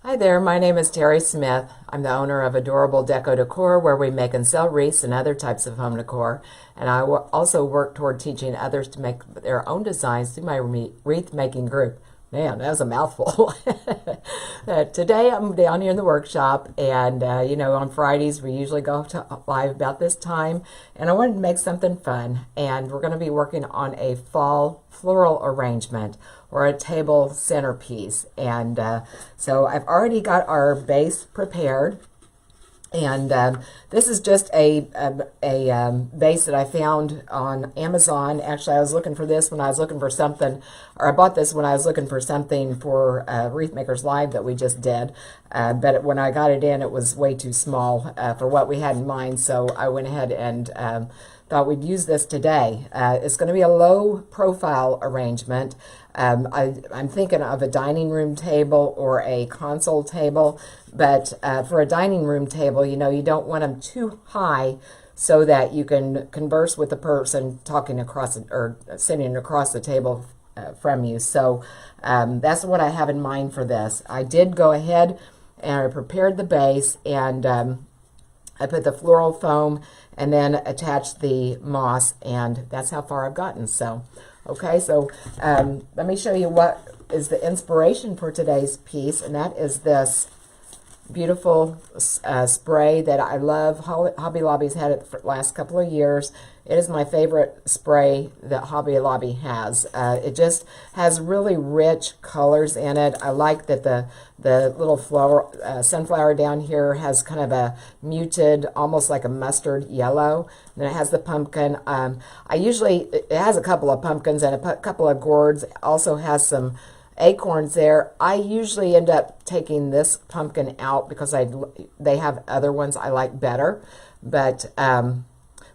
Hi there, my name is Teri Smith. I'm the owner of Adorable Decor, where we make and sell wreaths and other types of home decor. And I also work toward teaching others to make their own designs through my wreath making group. Man, that was a mouthful. Today I'm down here in the workshop, and on Fridays we usually go live about this time. And I wanted to make something fun, and we're going to be working on a fall floral arrangement or a table centerpiece. And so I've already got our base prepared. And this is just a base that I found on Amazon. Actually, I was looking for this when I was looking for something, or I bought this when I was looking for something for Wreath Makers Live that we just did. But when I got it in, it was way too small for what we had in mind. So I went ahead and thought we'd use this today. It's going to be a low profile arrangement. I'm thinking of a dining room table or a console table, but for a dining room table, you don't want them too high so that you can converse with the person talking across or sitting across the table from you. So that's what I have in mind for this. I did go ahead and I prepared the base, and I put the floral foam and then attached the moss, and that's how far I've gotten. So, okay, so let me show you what is the inspiration for today's piece, and that is this beautiful spray that I love. Hobby Lobby's had it for the last couple of years. It is my favorite spray that Hobby Lobby has. It just has really rich colors in it. I like that the little flower, sunflower down here has kind of a muted, almost like a mustard yellow. And then it has the pumpkin. It has a couple of pumpkins and a couple of gourds. It also has some acorns there. I usually end up taking this pumpkin out because they have other ones I like better. But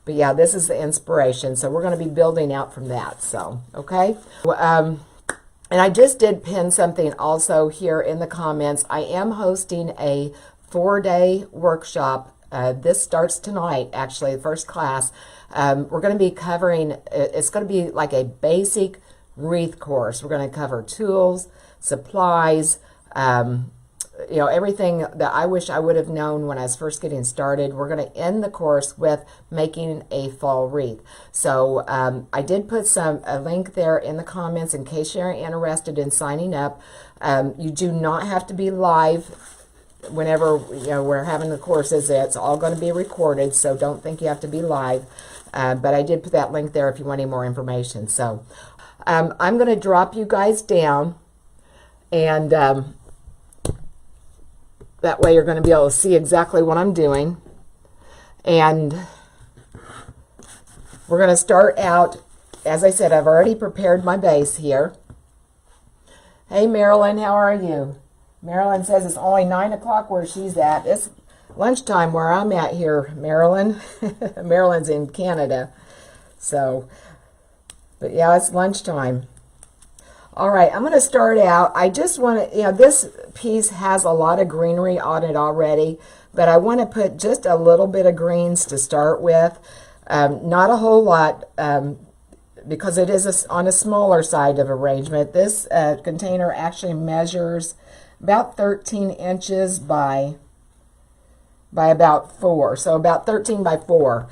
yeah, this is the inspiration. So we're going to be building out from that. So, okay. And I just did pin something also here in the comments. I am hosting a 4-day workshop. This starts tonight, actually, the first class. We're going to be covering, it's going to be like a basic wreath course. We're going to cover tools, supplies, everything that I wish I would have known when I was first getting started. We're going to end the course with making a fall wreath. So I did put a link there in the comments in case you're interested in signing up. You do not have to be live whenever we're having the courses. It's all going to be recorded, so don't think you have to be live. But I did put that link there if you want any more information. So I'm going to drop you guys down, and that way you're going to be able to see exactly what I'm doing. And we're going to start out, as I said, I've already prepared my base here. Hey Marilyn, how are you? Marilyn says it's only 9 o'clock where she's at. It's lunchtime where I'm at here, Marilyn. Marilyn's in Canada. So, but yeah, it's lunchtime. All right, I'm going to start out. I just want to, this piece has a lot of greenery on it already, but I want to put just a little bit of greens to start with. Not a whole lot, because it is on a smaller side of arrangement. This container actually measures about 13 inches by about 4, so about 13 by 4.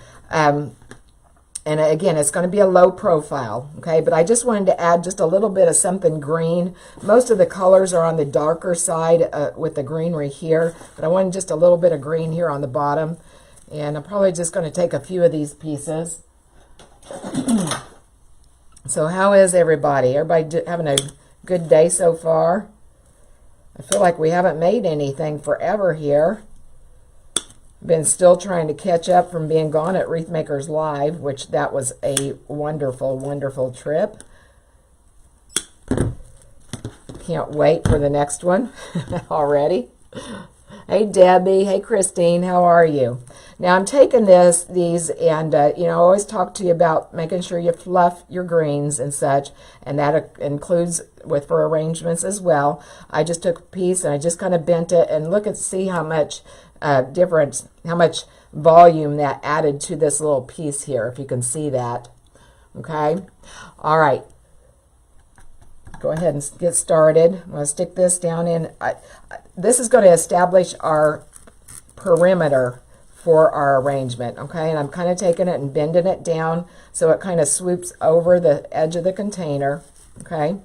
And again, it's going to be a low profile, okay? But I just wanted to add just a little bit of something green. Most of the colors are on the darker side with the greenery here, but I wanted just a little bit of green here on the bottom. And I'm probably just going to take a few of these pieces. So how is everybody? Everybody having a good day so far? I feel like we haven't made anything forever here. Been still trying to catch up from being gone at Wreath Makers Live, which that was a wonderful, wonderful trip. Can't wait for the next one already. Hey Debbie, hey Christine, how are you? Now I'm taking these and I always talk to you about making sure you fluff your greens and such, and that includes for arrangements as well. I just took a piece and I just kind of bent it, and see how much how much volume that added to this little piece here, if you can see that. Okay, all right. go ahead and get started. I'm going to stick this down in. This is going to establish our perimeter for our arrangement, okay? And I'm kind of taking it and bending it down so it kind of swoops over the edge of the container, okay?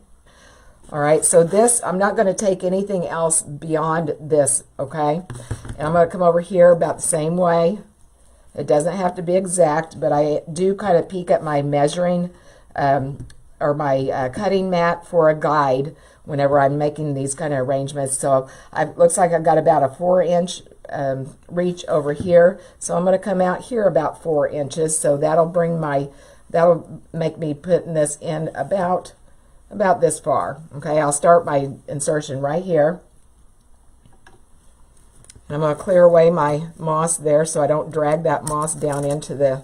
All right, so this, I'm not going to take anything else beyond this, okay? And I'm going to come over here about the same way. It doesn't have to be exact, but I do kind of peek at my measuring or my cutting mat for a guide whenever I'm making these kind of arrangements. So it looks like I've got about a 4-inch reach over here, so I'm going to come out here about 4 inches, so that'll make me putting this in about this far. Okay, I'll start my insertion right here. I'm going to clear away my moss there so I don't drag that moss down into the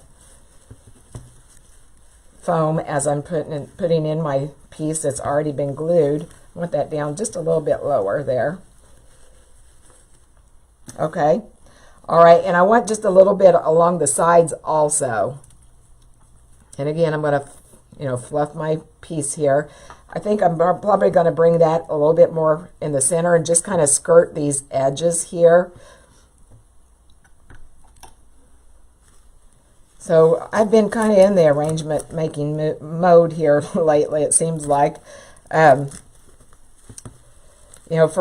foam as I'm putting in my piece that's already been glued. I want that down just a little bit lower there. Okay, all right, and I want just a little bit along the sides also. And again, I'm going to, fluff my piece here. I think I'm probably going to bring that a little bit more in the center and just kind of skirt these edges here. So I've been kind of in the arrangement making mode here lately, it seems like. For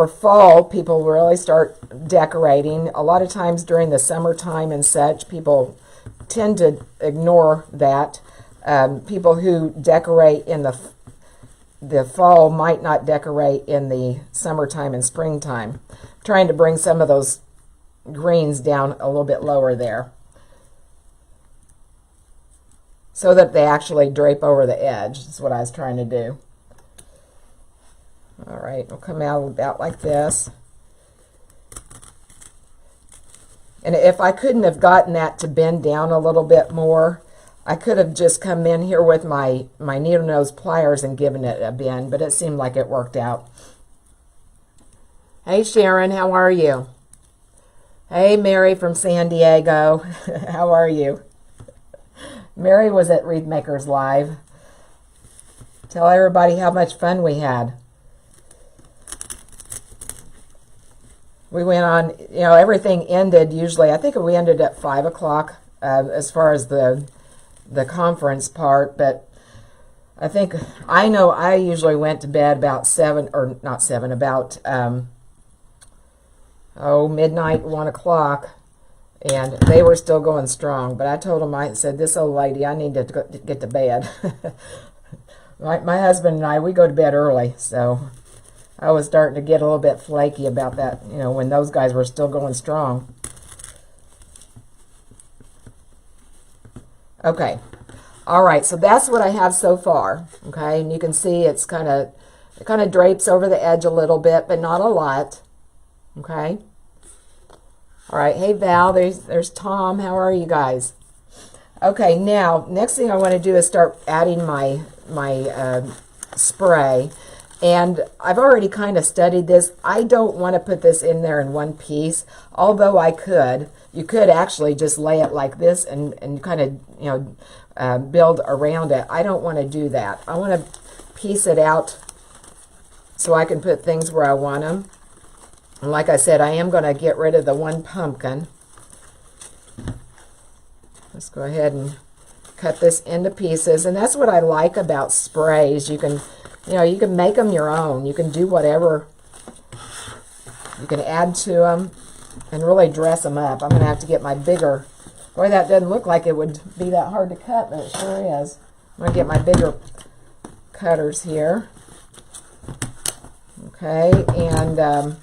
fall, people really start decorating. A lot of times during the summertime and such, people tend to ignore that. People who decorate in the fall might not decorate in the summertime and springtime. I'm trying to bring some of those greens down a little bit lower there so that they actually drape over the edge. That's what I was trying to do. All right, it'll come out about like this. And if I couldn't have gotten that to bend down a little bit more, I could have just come in here with my needle nose pliers and given it a bend, but it seemed like it worked out. Hey Sharon, how are you? Hey Mary from San Diego, how are you? Mary was at Wreath Makers Live. Tell everybody how much fun we had. We went on, everything ended usually, I think we ended at 5 o'clock as far as the conference part, but I know I usually went to bed about 7, or not 7, about, midnight, 1 o'clock, and they were still going strong, but I told them, I said, this old lady, I need to get to bed. My husband and I, we go to bed early, so I was starting to get a little bit flaky about that, when those guys were still going strong. Okay. All right, so that's what I have so far. Okay, and you can see it kind of drapes over the edge a little bit, but not a lot. Okay. All right, hey Val, there's Tom. How are you guys? Okay, now next thing I want to do is start adding my spray. And I've already kind of studied this. I don't want to put this in there in one piece, although I could. You could actually just lay it like this and kind of, build around it. I don't want to do that. I want to piece it out so I can put things where I want them. And like I said, I am going to get rid of the one pumpkin. Let's go ahead and cut this into pieces. And that's what I like about sprays. You can make them your own. You can do whatever. You can add to them and really dress them up. I'm going to have to get my bigger. Boy, that doesn't look like it would be that hard to cut, but it sure is. I'm going to get my bigger cutters here. Okay, and okay,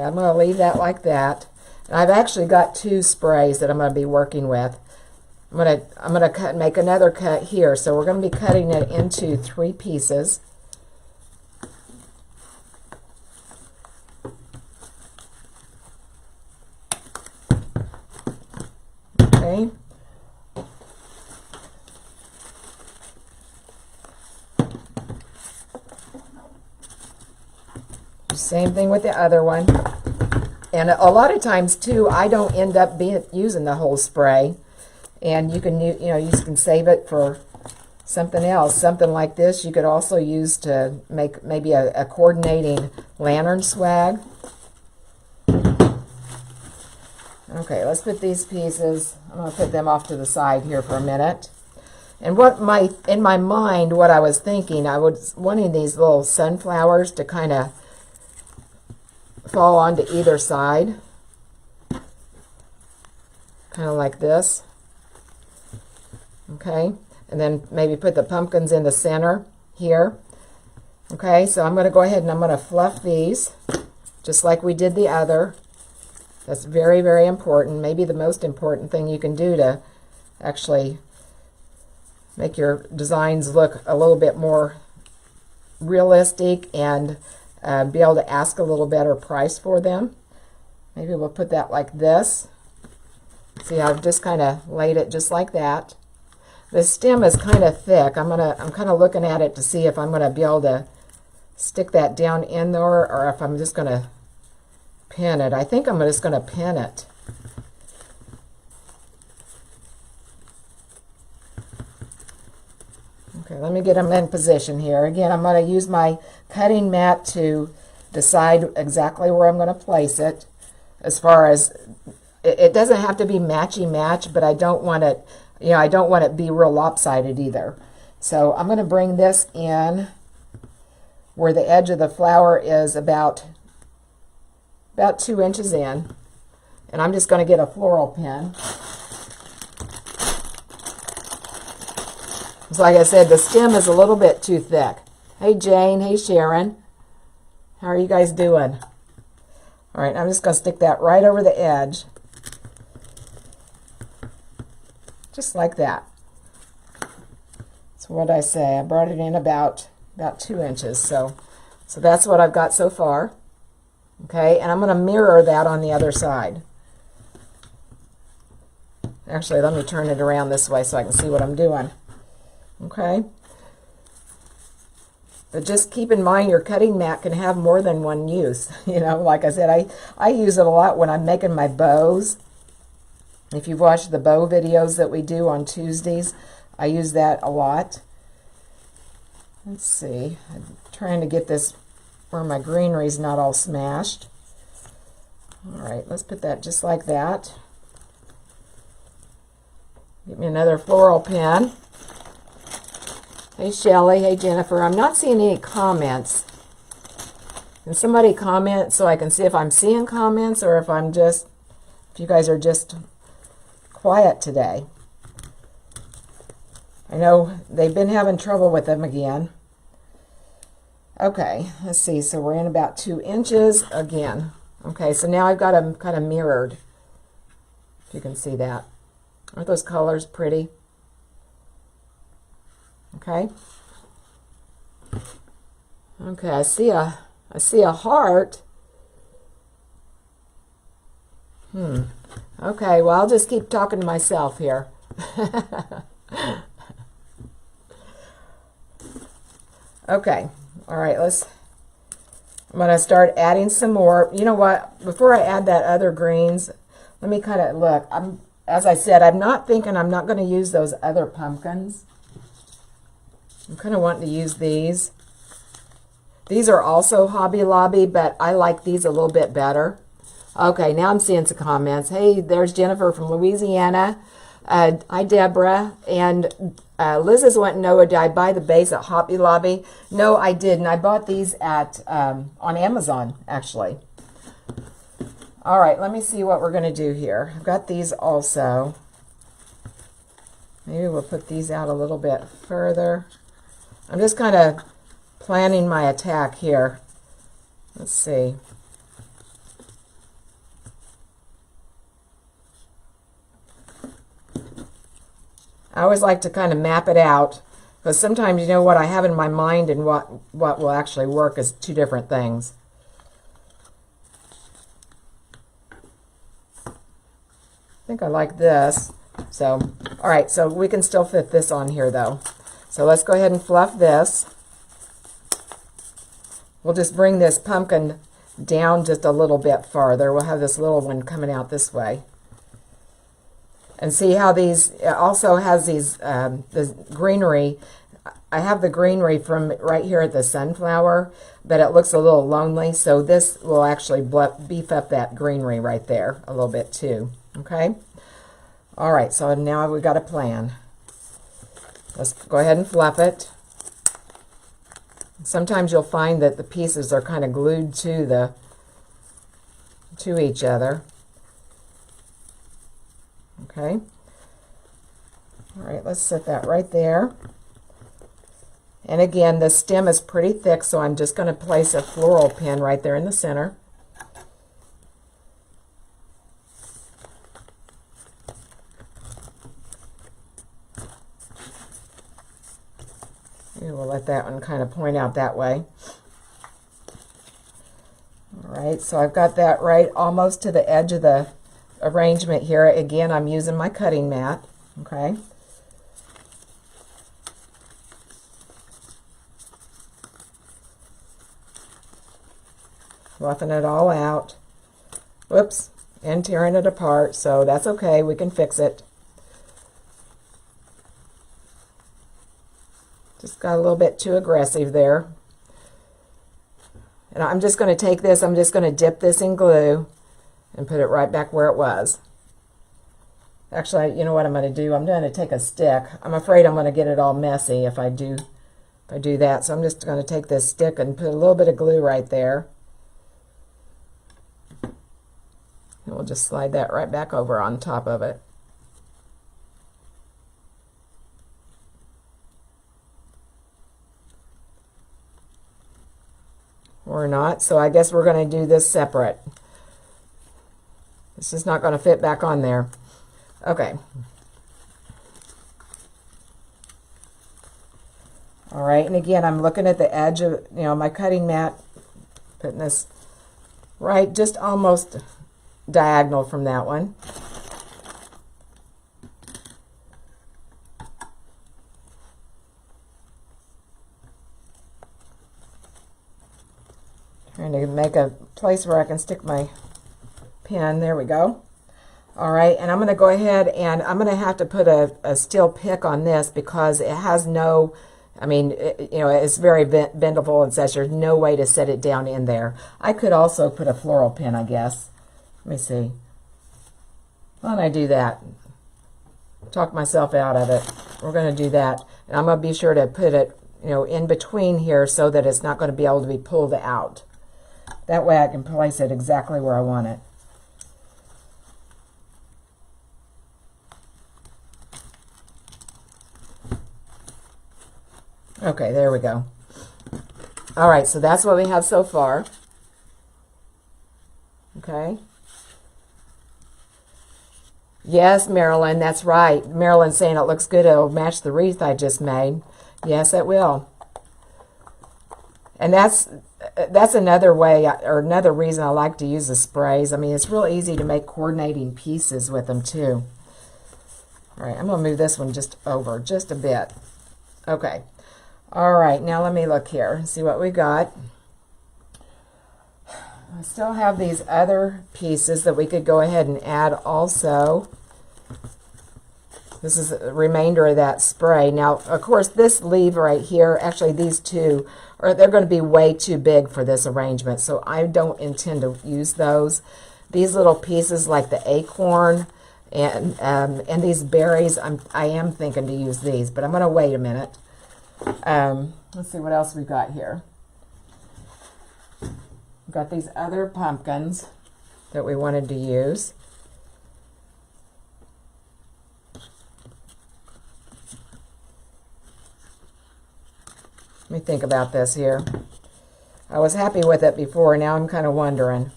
I'm going to leave that like that. And I've actually got 2 sprays that I'm going to be working with. I'm gonna make another cut here, so we're going to be cutting it into 3 pieces. Okay. Same thing with the other one. And a lot of times too, I don't end up using the whole spray. And you can, you can save it for something else. Something like this you could also use to make maybe a coordinating lantern swag. Okay, let's put these pieces, I'm going to put them off to the side here for a minute. And in my mind, what I was thinking, I was wanting these little sunflowers to kind of fall onto either side. Kind of like this. Okay, and then maybe put the pumpkins in the center here. Okay, so I'm going to go ahead and I'm going to fluff these, just like we did the other. That's very, very important. Maybe the most important thing you can do to actually make your designs look a little bit more realistic and be able to ask a little better price for them. Maybe we'll put that like this. See, I've just kind of laid it just like that. The stem is kind of thick. I'm kind of looking at it to see if I'm going to be able to stick that down in there or if I'm just going to pin it. I think I'm just going to pin it. Okay, let me get them in position here. Again, I'm going to use my cutting mat to decide exactly where I'm going to place it. As far as, it doesn't have to be matchy-match, but I don't want it, I don't want it to be real lopsided either. So I'm going to bring this in where the edge of the flower is about 2 inches in, and I'm just going to get a floral pin. So like I said, the stem is a little bit too thick. Hey Jane, hey Sharon, how are you guys doing? All right, I'm just going to stick that right over the edge, just like that. So what did I say? I brought it in about 2 inches. So that's what I've got so far. Okay, and I'm going to mirror that on the other side. Actually, let me turn it around this way so I can see what I'm doing. Okay, but just keep in mind your cutting mat can have more than one use. Like I said, I use it a lot when I'm making my bows. If you've watched the bow videos that we do on Tuesdays, I use that a lot. Let's see, I'm trying to get this where my greenery is not all smashed. All right, let's put that just like that. Get me another floral pin. Hey Shelly, hey Jennifer. I'm not seeing any comments. Can somebody comment so I can see if I'm seeing comments or if you guys are just quiet today. I know they've been having trouble with them again. Okay, let's see. So we're in about 2 inches again. Okay, so now I've got them kind of mirrored. If you can see that. Aren't those colors pretty? Okay. Okay, I see a heart. Okay, well, I'll just keep talking to myself here. Okay. All right, I'm going to start adding some more. You know what? Before I add that other greens, let me kind of look. As I said, I'm not going to use those other pumpkins. I'm kind of wanting to use these. These are also Hobby Lobby, but I like these a little bit better. Okay, now I'm seeing some comments. Hey, there's Jennifer from Louisiana. Hi, Deborah. And Liz is wanting to know, did I buy the base at Hobby Lobby? No, I didn't. I bought these on Amazon, actually. All right, let me see what we're going to do here. I've got these also. Maybe we'll put these out a little bit further. I'm just kind of planning my attack here. Let's see. I always like to kind of map it out because sometimes what I have in my mind and what will actually work is two different things. I think I like this. So, all right, so we can still fit this on here though. So let's go ahead and fluff this. We'll just bring this pumpkin down just a little bit farther. We'll have this little one coming out this way. And see how these, it also has these, the greenery. I have the greenery from right here at the sunflower, but it looks a little lonely, so this will actually beef up that greenery right there a little bit too, okay? All right, so now we've got a plan. Let's go ahead and fluff it. Sometimes you'll find that the pieces are kind of glued to each other. Okay. All right, let's set that right there. And again, the stem is pretty thick, so I'm just going to place a floral pin right there in the center. And we'll let that one kind of point out that way. All right, so I've got that right almost to the edge of the arrangement here. Again, I'm using my cutting mat, okay? Fluffing it all out. Whoops, and tearing it apart, so that's okay, we can fix it. Just got a little bit too aggressive there. And I'm just going to take this, I'm just going to dip this in glue and put it right back where it was. Actually, you know what I'm going to do? I'm going to take a stick. I'm afraid I'm going to get it all messy if I do that. So I'm just going to take this stick and put a little bit of glue right there. And we'll just slide that right back over on top of it. Or not. So I guess we're going to do this separate. This is not going to fit back on there. Okay. All right, and again, I'm looking at the edge of, my cutting mat, putting this right just almost diagonal from that one. Trying to make a place where I can stick my pin. There we go. All right, and I'm going to go ahead and I'm going to have to put a steel pick on this because it has no, it's very bendable and such. There's no way to set it down in there. I could also put a floral pin, I guess. Let me see. Why don't I do that? Talk myself out of it. We're going to do that. And I'm going to be sure to put it, in between here so that it's not going to be able to be pulled out. That way I can place it exactly where I want it. Okay, there we go. All right, so that's what we have so far. Okay. Yes, Marilyn, that's right. Marilyn's saying it looks good. It'll match the wreath I just made. Yes, it will. And that's another way, or another reason I like to use the sprays. It's real easy to make coordinating pieces with them too. All right, I'm going to move this one just over just a bit. Okay. All right, now let me look here and see what we got. I still have these other pieces that we could go ahead and add also. This is the remainder of that spray. Now, of course, this leaf right here, actually these two, they're going to be way too big for this arrangement, so I don't intend to use those. These little pieces like the acorn and these berries, I am thinking to use these, but I'm going to wait a minute. Let's see what else we've got here. We've got these other pumpkins that we wanted to use. Let me think about this here. I was happy with it before, now I'm kind of wondering.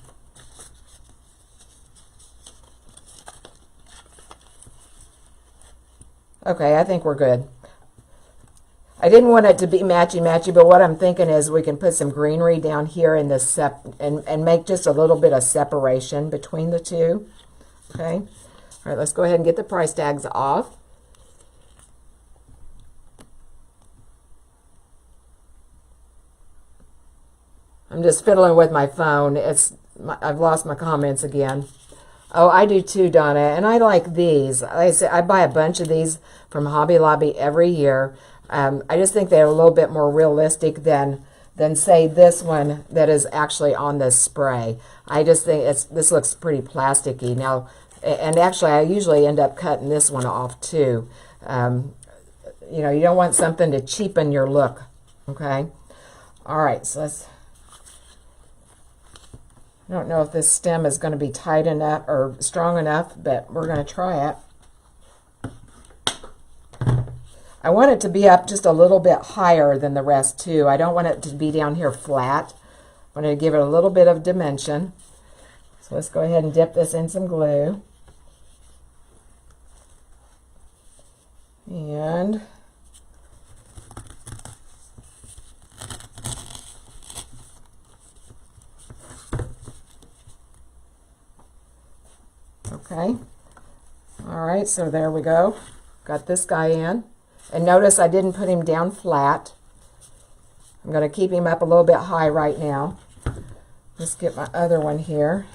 Okay, I think we're good. I didn't want it to be matchy-matchy, but what I'm thinking is we can put some greenery down here in this and make just a little bit of separation between the two. Okay. All right, let's go ahead and get the price tags off. I'm just fiddling with my phone. I've lost my comments again. Oh, I do too, Donna, and I like these. Like I said, I buy a bunch of these from Hobby Lobby every year. I just think they're a little bit more realistic than say this one that is actually on this spray. I just think this looks pretty plasticky now, and actually I usually end up cutting this one off too. You know, you don't want something to cheapen your look. Okay. All right, so let's. I don't know if this stem is going to be tight enough or strong enough, but we're going to try it. I want it to be up just a little bit higher than the rest too. I don't want it to be down here flat. I'm going to give it a little bit of dimension. So let's go ahead and dip this in some glue. And okay. All right, so there we go. Got this guy in. And notice I didn't put him down flat. I'm going to keep him up a little bit high right now. Let's get my other one here.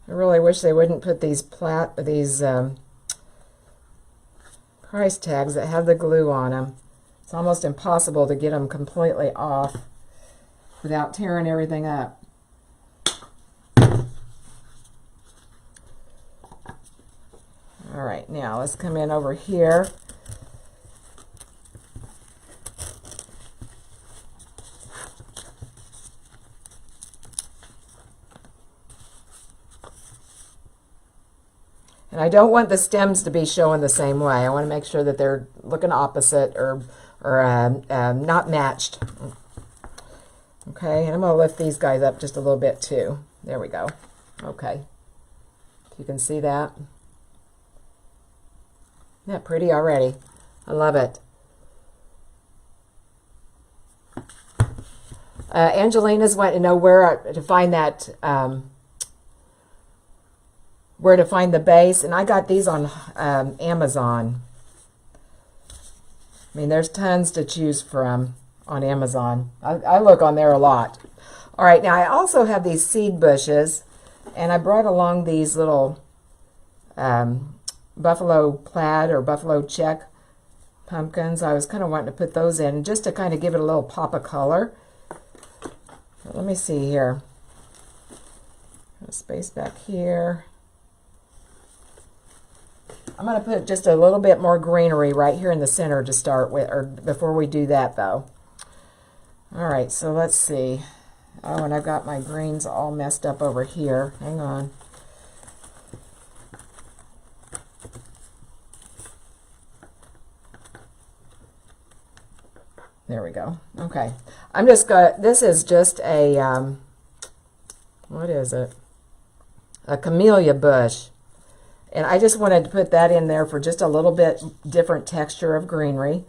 I really wish they wouldn't put these price tags that have the glue on them. It's almost impossible to get them completely off without tearing everything up. All right, now let's come in over here. And I don't want the stems to be showing the same way. I want to make sure that they're looking opposite or not matched. Okay, and I'm going to lift these guys up just a little bit too. There we go. Okay. You can see that. Isn't that pretty already? I love it. Angelina's wanting to know where to find that, where to find the base, and I got these on Amazon. I mean, there's tons to choose from on Amazon. I look on there a lot. All right, now I also have these seed bushes, and I brought along these little buffalo plaid or buffalo check pumpkins. I was kind of wanting to put those in just to kind of give it a little pop of color. Let me see here. Space back here. I'm going to put just a little bit more greenery right here in the center to start with, or before we do that though. All right, so let's see. Oh, and I've got my greens all messed up over here. Hang on. There we go. Okay. I'm just going to, this is just a, what is it? A camellia bush. And I just wanted to put that in there for just a little bit different texture of greenery.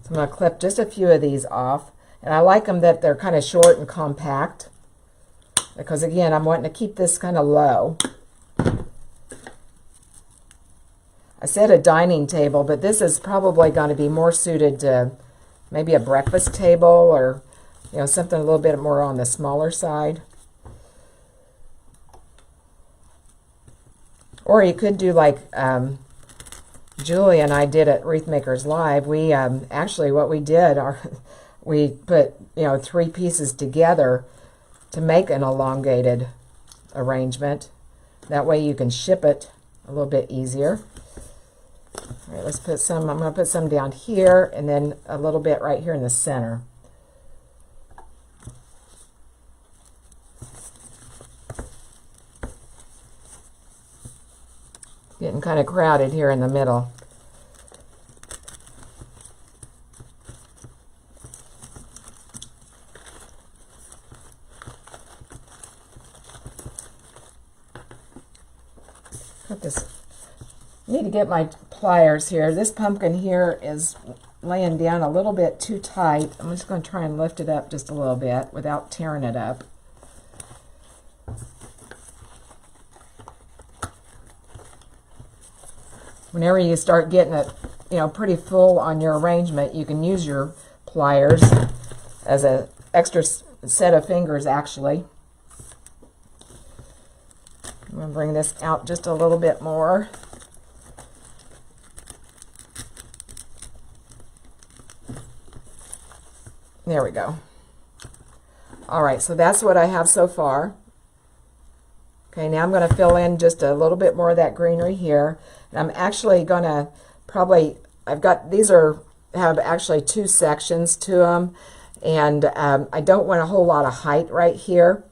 So I'm going to clip just a few of these off. And I like them that they're kind of short and compact. Because again, I'm wanting to keep this kind of low. I said a dining table, but this is probably going to be more suited to maybe a breakfast table or, you know, something a little bit more on the smaller side. Or you could do like Julie and I did at Wreath Makers Live. We actually what we did, we put, you know, 3 pieces together to make an elongated arrangement. That way you can ship it a little bit easier. All right, let's put some, I'm going to put some down here and then a little bit right here in the center. Getting kind of crowded here in the middle. Got this. I need to get my pliers here. This pumpkin here is laying down a little bit too tight. I'm just going to try and lift it up just a little bit without tearing it up. Whenever you start getting it, you know, pretty full on your arrangement, you can use your pliers. as a extra set of fingers actually. I'm going to bring this out just a little bit more. There we go. All right, so that's what I have so far. Okay, now I'm going to fill in just a little bit more of that greenery here. And I'm actually going to I've got, these have actually 2 sections to them. And I don't want a whole lot of height right here.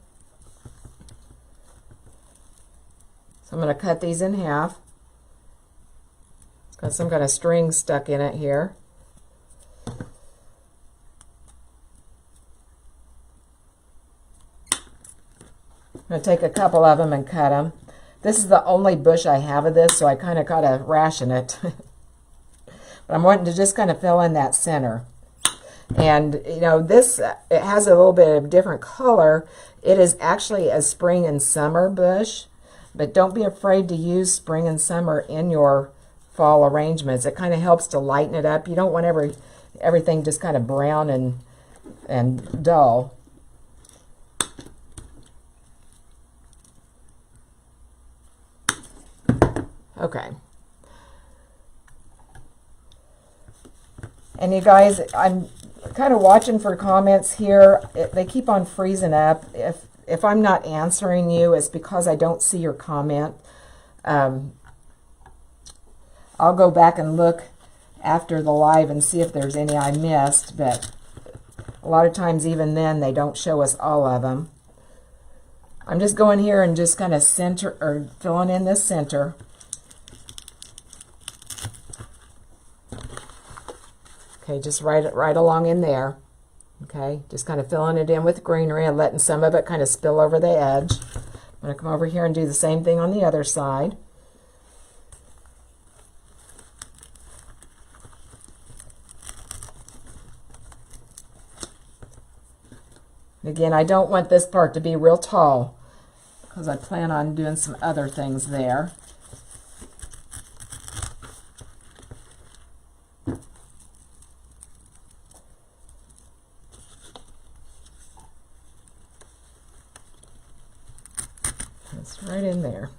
So I'm going to cut these in half. It's got some kind of string stuck in it here. I'm going to take a couple of them and cut them. This is the only bush I have of this, so I kind of got to ration it. But I'm wanting to just kind of fill in that center. And, you know, this, it has a little bit of different color. It is actually a spring and summer bush, but don't be afraid to use spring and summer in your fall arrangements. It kind of helps to lighten it up. You don't want everything just kind of brown and dull. Okay. And you guys, I'm kind of watching for comments here. They keep on freezing up. If I'm not answering you, it's because I don't see your comment. I'll go back and look after the live and see if there's any I missed, but a lot of times even then they don't show us all of them. I'm just going here and just kind of filling in this center. Okay, just right along in there. Okay, just kind of filling it in with greenery and letting some of it kind of spill over the edge. I'm going to come over here and do the same thing on the other side. Again, I don't want this part to be real tall because I plan on doing some other things there. Right in there.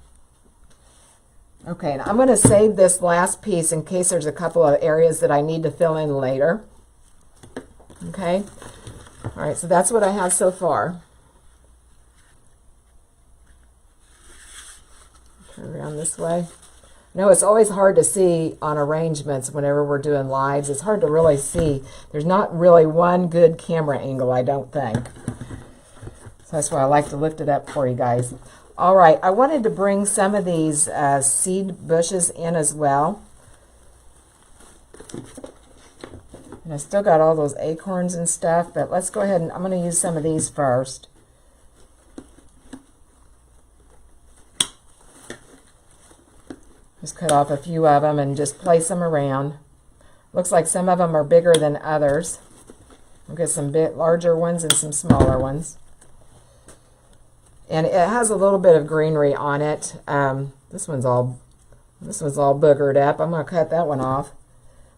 Okay, and I'm going to save this last piece in case there's a couple of areas that I need to fill in later. Okay, all right, so that's what I have so far. Turn around this way. No, it's always hard to see on arrangements whenever we're doing lives. It's hard to really see. There's not really one good camera angle, I don't think. So that's why I like to lift it up for you guys. All right, I wanted to bring some of these seed bushes in as well. And I still got all those acorns and stuff, but let's go ahead and I'm going to use some of these first. Just cut off a few of them and just place them around. Looks like some of them are bigger than others. We'll get some bit larger ones and some smaller ones. And it has a little bit of greenery on it. This one's all boogered up. I'm going to cut that one off.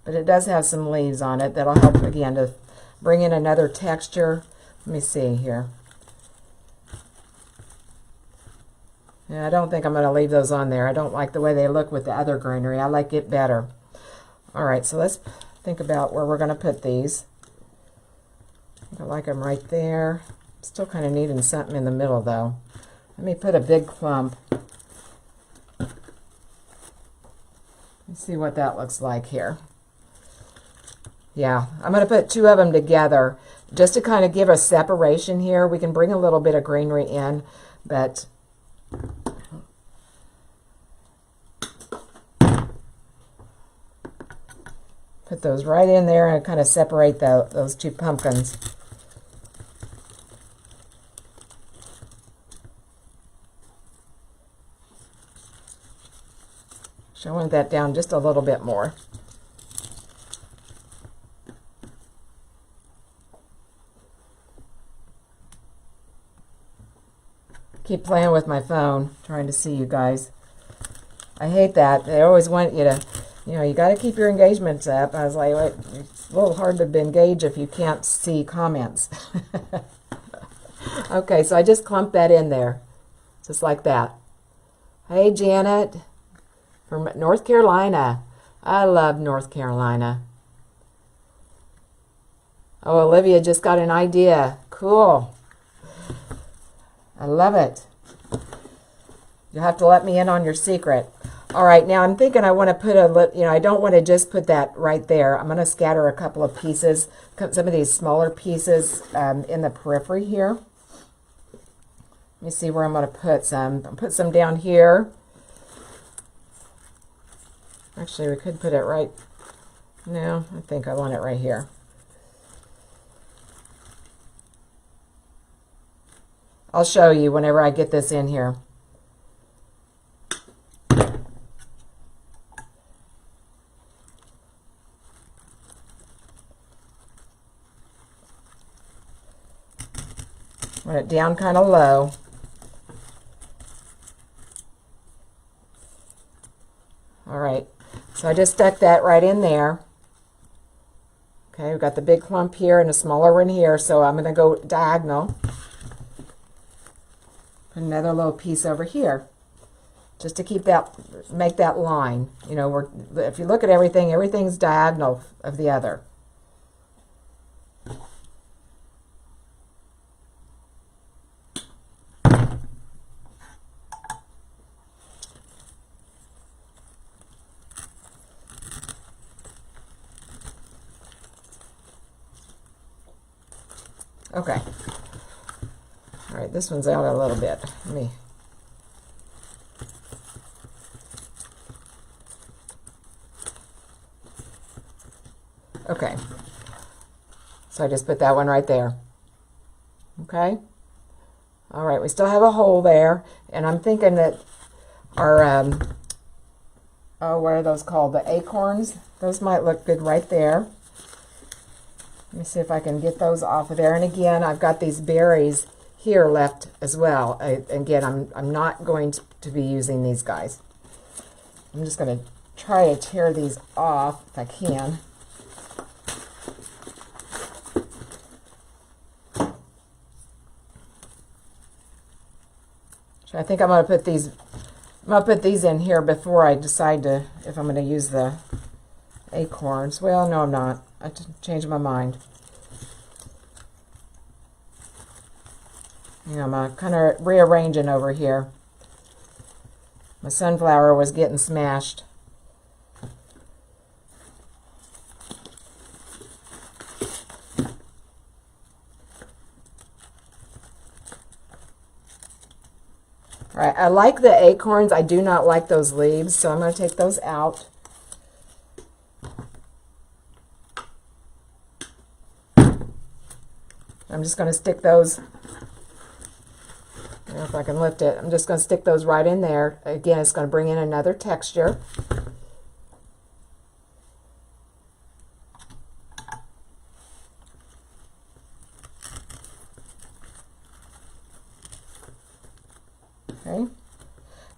But it does have some leaves on it that'll help, again, to bring in another texture. Let me see here. Yeah, I don't think I'm going to leave those on there. I don't like the way they look with the other greenery. I like it better. All right, so let's think about where we're going to put these. I like them right there. Still kind of needing something in the middle, though. Let me put a big clump. Let's see what that looks like here. Yeah, I'm going to put 2 of them together just to kind of give a separation here. We can bring a little bit of greenery in, but put those right in there and kind of separate those 2 pumpkins. Showing that down just a little bit more. Keep playing with my phone, trying to see you guys. I hate that. They always want you to You know, you got to keep your engagements up. I was like, well, it's a little hard to engage if you can't see comments. Okay, so I just clumped that in there, just like that. Hey, Janet from North Carolina. I love North Carolina. Oh, Olivia just got an idea. Cool. I love it. You'll have to let me in on your secret. All right, now I'm thinking I want to put I don't want to just put that right there. I'm going to scatter a couple of pieces, some of these smaller pieces in the periphery here. Let me see where I'm going to put some. I'll put some down here. Actually, we could put it right. No, I think I want it right here. I'll show you whenever I get this in here. Want it down kind of low. All right, so I just stuck that right in there. Okay, we've got the big clump here and a smaller one here, so I'm going to go diagonal. Put another little piece over here, just to keep that, make that line. You know, if you look at everything, everything's diagonal of the other. Okay. All right, this one's out a little bit. Let me. Okay. So I just put that one right there. Okay. All right, we still have a hole there, and I'm thinking that our what are those called? The acorns. Those might look good right there. Let me see if I can get those off of there. And again, I've got these berries here left as well. Again, I'm not going to be using these guys. I'm just going to try to tear these off if I can. So I think I'm going to put these. I'm going to put these in here before I decide if I'm going to use the acorns. Well, no, I'm not. I just changed my mind. Yeah, I'm kind of rearranging over here. My sunflower was getting smashed. All right, I like the acorns. I do not like those leaves, so I'm going to take those out. I'm just going to stick those, I don't know if I can lift it, I'm just going to stick those right in there. Again, it's going to bring in another texture. Okay,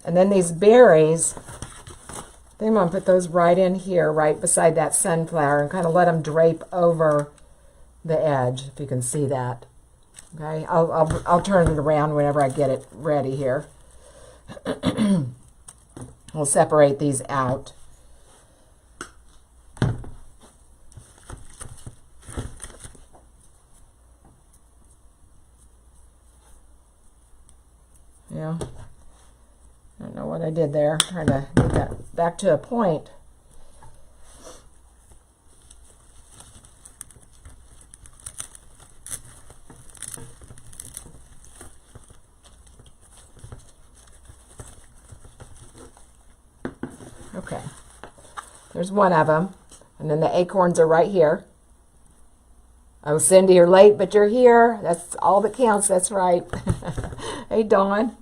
and then these berries, I think I'm going to put those right in here, right beside that sunflower, and kind of let them drape over the edge, if you can see that. Okay, I'll turn it around whenever I get it ready here. We'll separate these out. Yeah, I don't know what I did there. Trying to get that back to a point. Okay, there's one of them, and then the acorns are right here. Oh, Cindy, you're late, but you're here. That's all that counts. That's right. Hey, Dawn.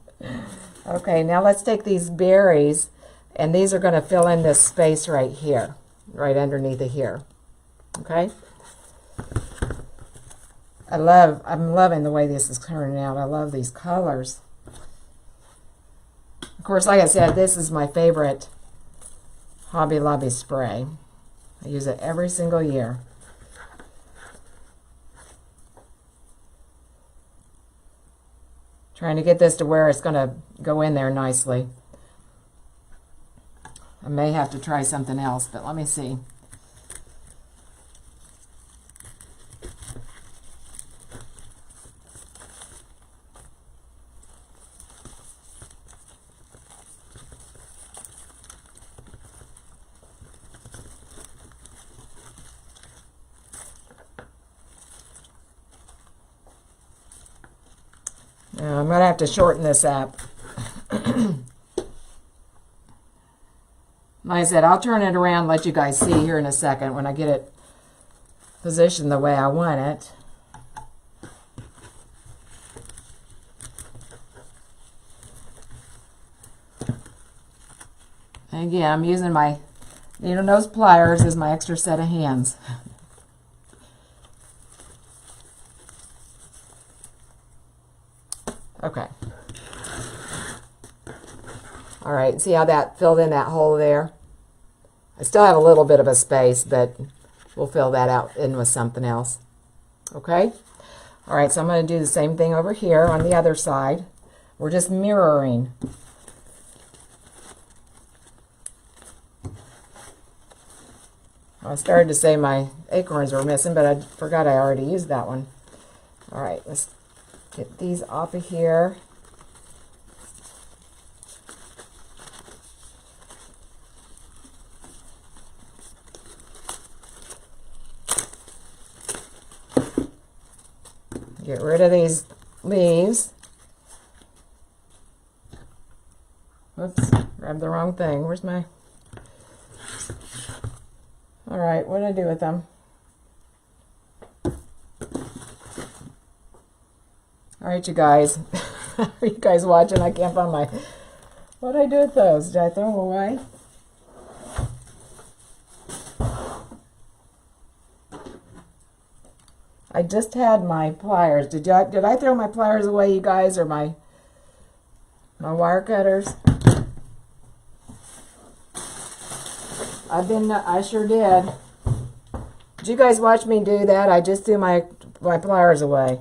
Okay, now let's take these berries, and these are going to fill in this space right here, right underneath it here. Okay. I'm loving the way this is turning out. I love these colors. Of course, like I said, this is my favorite Hobby Lobby spray. I use it every single year. Trying to get this to where it's going to go in there nicely. I may have to try something else, but let me see. Now, I'm going to have to shorten this up. Like I said, I'll turn it around and let you guys see here in a second when I get it positioned the way I want it. And again, I'm using my needle nose pliers as my extra set of hands. Okay. All right, see how that filled in that hole there? I still have a little bit of a space, but we'll fill that out in with something else. Okay? All right, so I'm going to do the same thing over here on the other side. We're just mirroring. I started to say my acorns were missing, but I forgot I already used that one. All right, let's get these off of here. Get rid of these leaves. Oops, grabbed the wrong thing. Where's my... All right, what did I do with them? All right, you guys. Are you guys watching? I can't find my... What did I do with those? Did I throw them away? I just had my pliers. Did I throw my pliers away, you guys, or my wire cutters? I sure did. Did you guys watch me do that? I just threw my pliers away.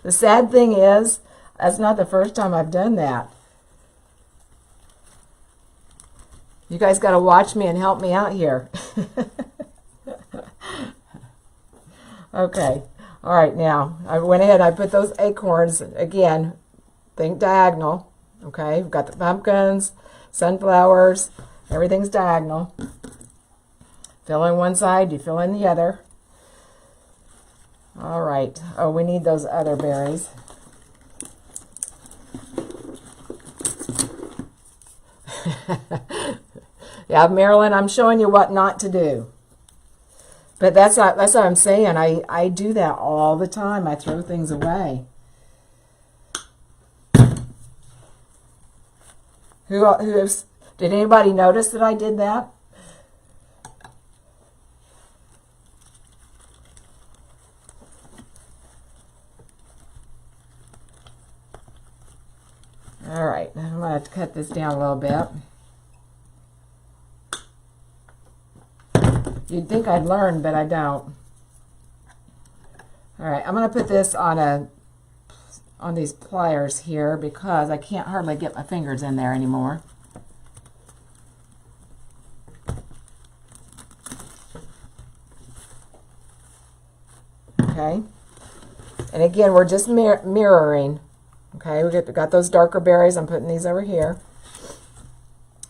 The sad thing is, that's not the first time I've done that. You guys got to watch me and help me out here. Okay. All right, now, I went ahead and I put those acorns, again, think diagonal. Okay, we've got the pumpkins, sunflowers, everything's diagonal. Fill in one side, you fill in the other. All right. Oh, we need those other berries. Yeah, Marilyn, I'm showing you what not to do. But that's what I'm saying. I do that all the time. I throw things away. Did anybody notice that I did that? All right, I'm going to have to cut this down a little bit. You'd think I'd learn, but I don't. All right, I'm going to put this on these pliers here because I can't hardly get my fingers in there anymore. Okay, and again, we're just mirroring. Okay, we got those darker berries. I'm putting these over here,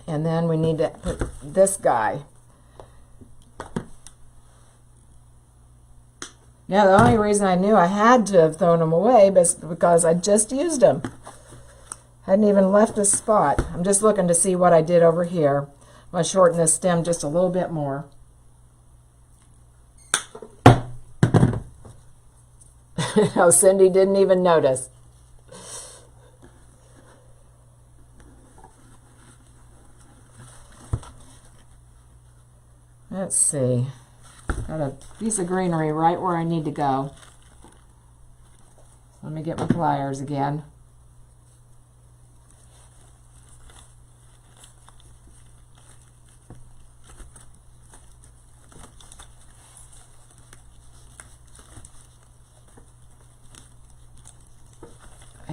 and then we need to put this guy. Now, the only reason I knew I had to have thrown them away was because I just used them. Hadn't even left a spot. I'm just looking to see what I did over here. I'm going to shorten this stem just a little bit more. No, Cindy didn't even notice. Let's see. Got a piece of greenery right where I need to go. Let me get my pliers again.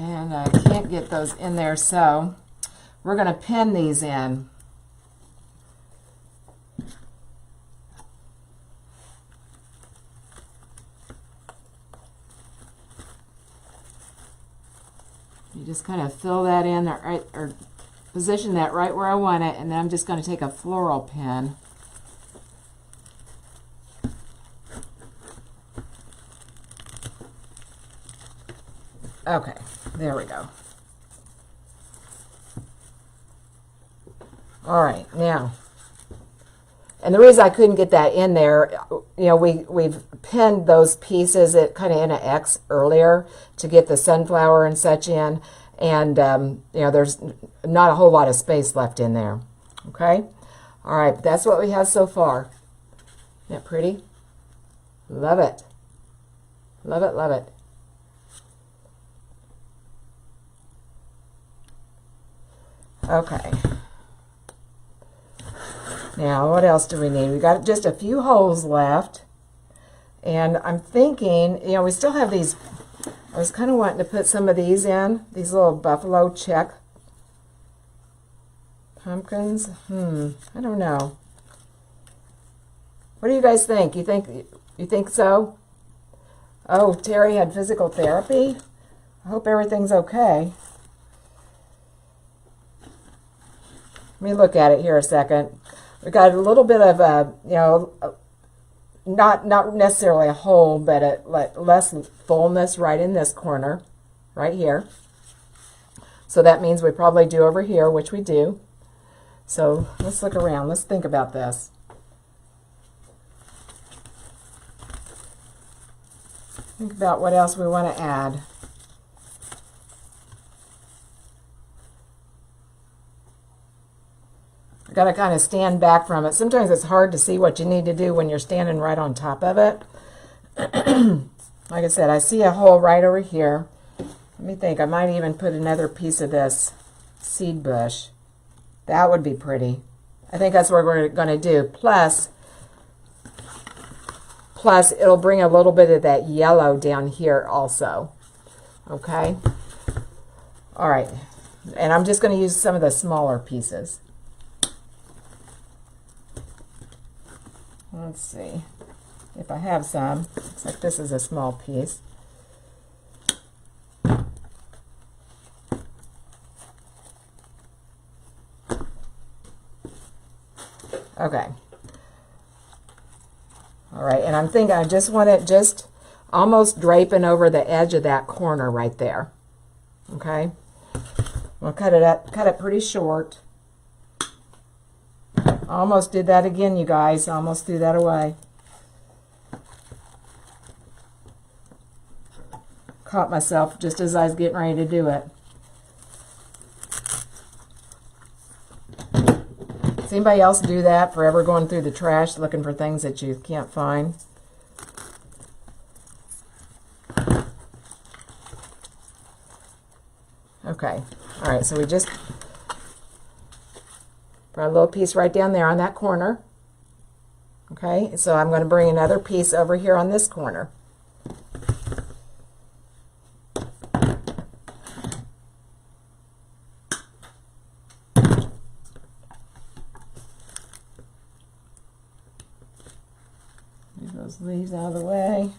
And I can't get those in there, so we're going to pin these in. You just kind of fill that in or position that right where I want it, and then I'm just going to take a floral pin. Okay, there we go. All right, now, and the reason I couldn't get that in there, you know, we've pinned those pieces kind of in an X earlier to get the sunflower and such in, and you know, there's not a whole lot of space left in there. Okay, all right, that's what we have so far. Isn't that pretty? Love it. Love it, love it. Okay. Now, what else do we need? We got just a few holes left. And I'm thinking, you know, we still have these. I was kind of wanting to put some of these in, these little buffalo check pumpkins. I don't know. What do you guys think? You think so? Oh, Teri had physical therapy. I hope everything's okay. Let me look at it here a second. We got a little bit of a, you know, not necessarily a hole, but a less fullness right in this corner, right here. So that means we probably do over here, which we do. So let's look around. Let's think about this. Think about what else we want to add. I've got to kind of stand back from it. Sometimes it's hard to see what you need to do when you're standing right on top of it. Like I said, I see a hole right over here. Let me think. I might even put another piece of this seed bush. That would be pretty. I think that's what we're going to do. Plus, it'll bring a little bit of that yellow down here also. Okay? All right. And I'm just going to use some of the smaller pieces. Let's see if I have some. Looks like this is a small piece. Okay. All right, and I'm thinking I just want it just almost draping over the edge of that corner right there. Okay. We'll cut it pretty short. Almost did that again, you guys. Almost threw that away. Caught myself just as I was getting ready to do it. Does anybody else do that? Forever going through the trash looking for things that you can't find? Okay. All right, so we just brought a little piece right down there on that corner. Okay, so I'm going to bring another piece over here on this corner. Move those leaves out of the way.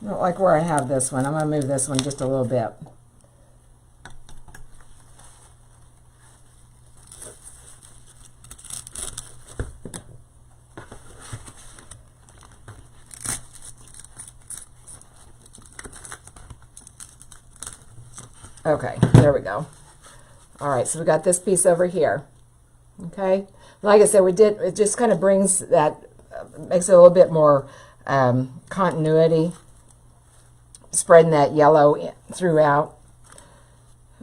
I don't like where I have this one. I'm going to move this one just a little bit. Okay, there we go. All right, so we got this piece over here. Okay, like I said, it just kind of brings that, makes it a little bit more continuity, spreading that yellow throughout.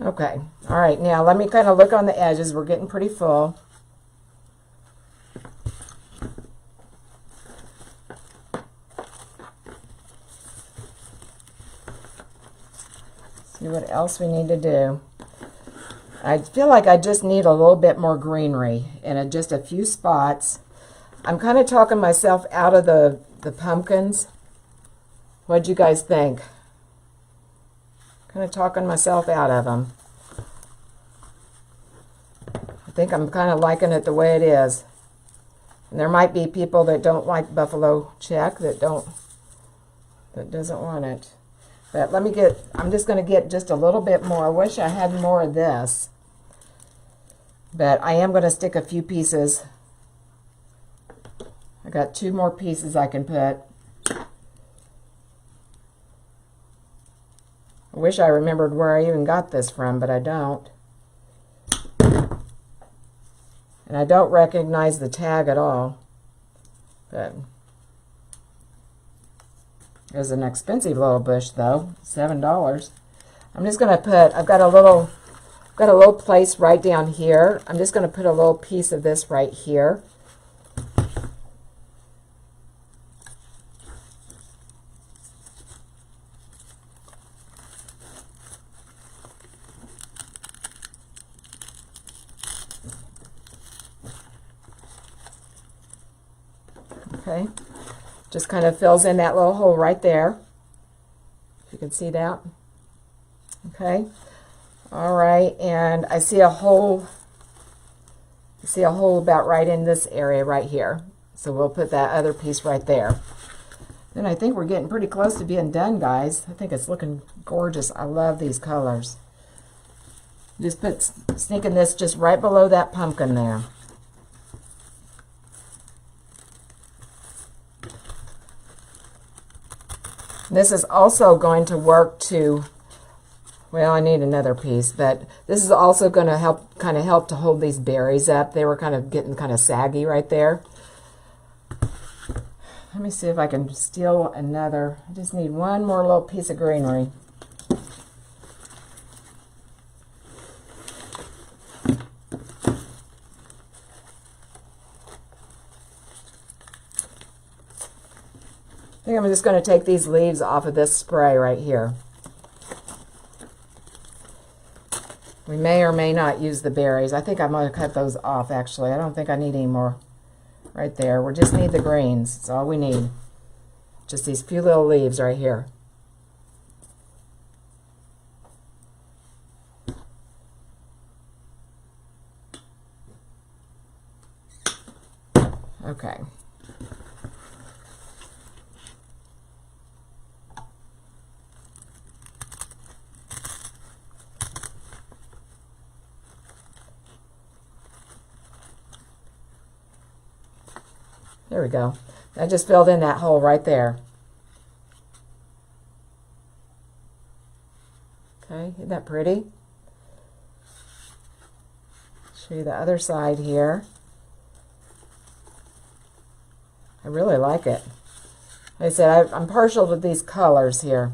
Okay, all right, now let me kind of look on the edges. We're getting pretty full. See what else we need to do. I feel like I just need a little bit more greenery in just a few spots. I'm kind of talking myself out of the pumpkins. What'd you guys think? Kind of talking myself out of them. I think I'm kind of liking it the way it is. And there might be people that don't like buffalo check, that doesn't want it. But I'm just going to get just a little bit more. I wish I had more of this. But I am going to stick a few pieces. I got 2 more pieces I can put. I wish I remembered where I even got this from, but I don't. And I don't recognize the tag at all. But there's an expensive little bush though, $7. I'm just going to put, I've got a little place right down here. I'm just going to put a little piece of this right here. Okay, just kind of fills in that little hole right there. If you can see that. Okay, all right, and I see a hole. About right in this area right here. So we'll put that other piece right there. Then I think we're getting pretty close to being done, guys. I think it's looking gorgeous. I love these colors. Just sneaking this just right below that pumpkin there. This is also going to work to, well, I need another piece, but this is also going to help to hold these berries up. They were kind of getting kind of saggy right there. Let me see if I can steal another. I just need one more little piece of greenery. I think I'm just going to take these leaves off of this spray right here. We may or may not use the berries. I think I'm going to cut those off, actually. I don't think I need any more right there. We just need the greens. That's all we need. Just these few little leaves right here. Okay. There we go. I just filled in that hole right there. Okay, isn't that pretty? Show you the other side here. I really like it. Like I said, I'm partial to these colors here.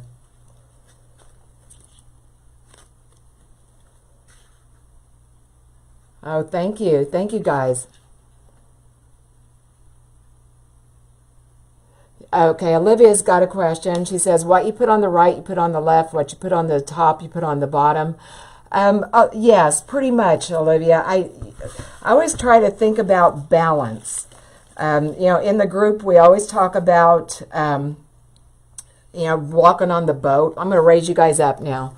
Oh, thank you. Thank you, guys. Okay, Olivia's got a question. She says, what you put on the right, you put on the left. What you put on the top, you put on the bottom. Yes, pretty much, Olivia. I always try to think about balance. You know, in the group, we always talk about, you know, walking on the boat. I'm going to raise you guys up now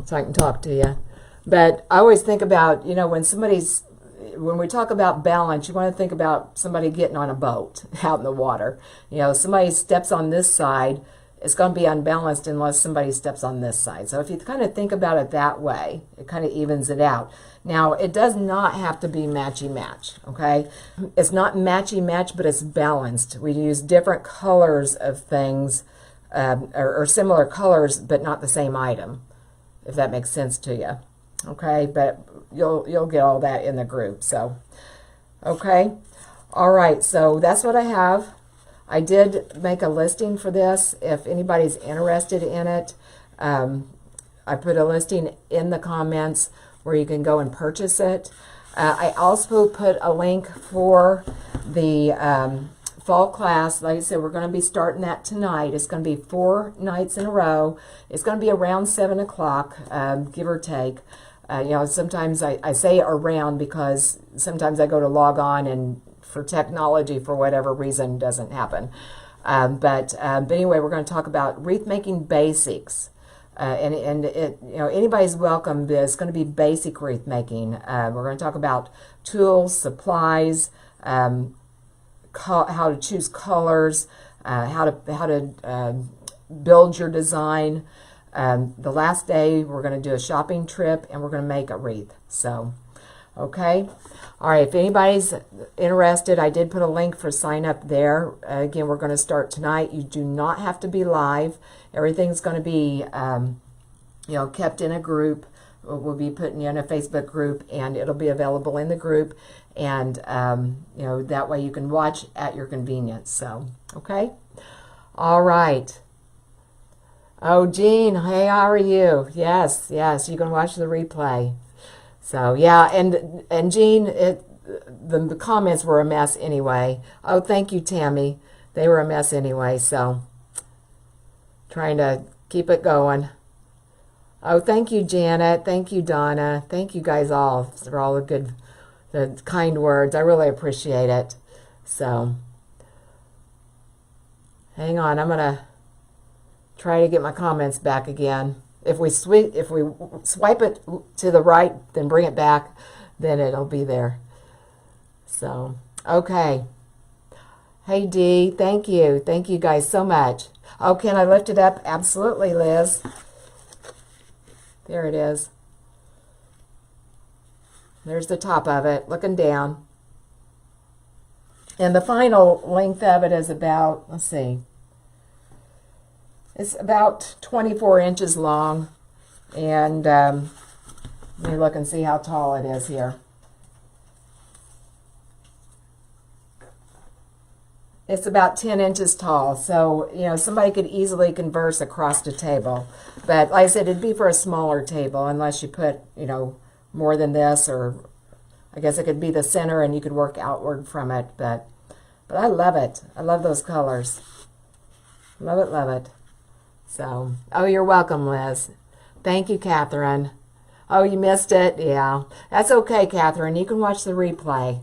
so I can talk to you. But I always think about, you know, when we talk about balance, you want to think about somebody getting on a boat out in the water. You know, somebody steps on this side, it's going to be unbalanced unless somebody steps on this side. So if you kind of think about it that way, it kind of evens it out. Now, it does not have to be matchy-match, okay? It's not matchy-match, but it's balanced. We use different colors of things, or similar colors, but not the same item, if that makes sense to you. Okay, but you'll get all that in the group. So, okay, all right. So that's what I have. I did make a listing for this. If anybody's interested in it, I put a listing in the comments where you can go and purchase it. I also put a link for the fall class. Like I said, we're going to be starting that tonight. It's going to be 4 nights in a row. It's going to be around 7 o'clock, give or take. You know, sometimes I say around because sometimes I go to log on and for technology, for whatever reason, doesn't happen. But anyway, we're going to talk about wreath making basics. And it, you know, anybody's welcome. It's going to be basic wreath making. We're going to talk about tools, supplies, how to choose colors, how to build your design. The last day we're going to do a shopping trip and we're going to make a wreath. So, okay. All right, if anybody's interested, I did put a link for sign up there. Again, we're going to start tonight. You do not have to be live. Everything's going to be, you know, kept in a group. We'll be putting you in a Facebook group, and it'll be available in the group. And, you know, that way you can watch at your convenience. So, okay. All right. Oh, Jean, hey, how are you? Yes, yes, you can watch the replay. So, yeah, and Jean, the comments were a mess anyway. Oh, thank you, Tammy. They were a mess anyway, so trying to keep it going. Oh, thank you, Janet. Thank you, Donna. Thank you guys all for all the kind words. I really appreciate it. So, hang on, I'm going to try to get my comments back again. If we swipe it to the right, then bring it back, then it'll be there. So, okay. Hey, Dee, thank you. Thank you guys so much. Oh, can I lift it up? Absolutely, Liz. There it is. There's the top of it, looking down. And the final length of it is about, let's see, it's about 24 inches long, and let me look and see how tall it is here. It's about 10 inches tall, so, you know, somebody could easily converse across the table. But like I said, it'd be for a smaller table unless you put, you know, more than this, or I guess it could be the center and you could work outward from it. But I love it. I love those colors. Love it, love it. So, oh, you're welcome, Liz. Thank you, Catherine. Oh, you missed it? Yeah. That's okay, Catherine. You can watch the replay.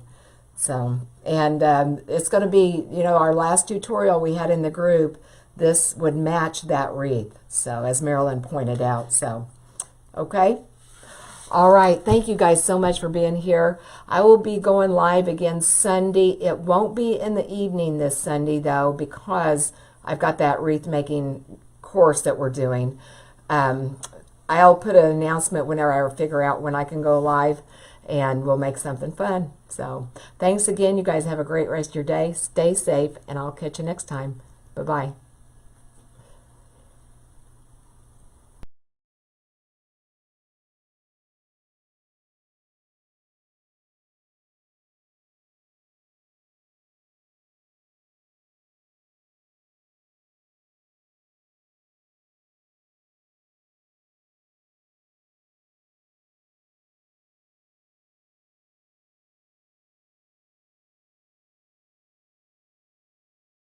So, and it's going to be, you know, our last tutorial we had in the group, this would match that wreath. So, as Marilyn pointed out. So, okay. All right. Thank you guys so much for being here. I will be going live again Sunday. It won't be in the evening this Sunday, though, because I've got that wreath making course that we're doing. I'll put an announcement whenever I figure out when I can go live, and we'll make something fun. So thanks again. You guys have a great rest of your day. Stay safe, and I'll catch you next time. Bye-bye.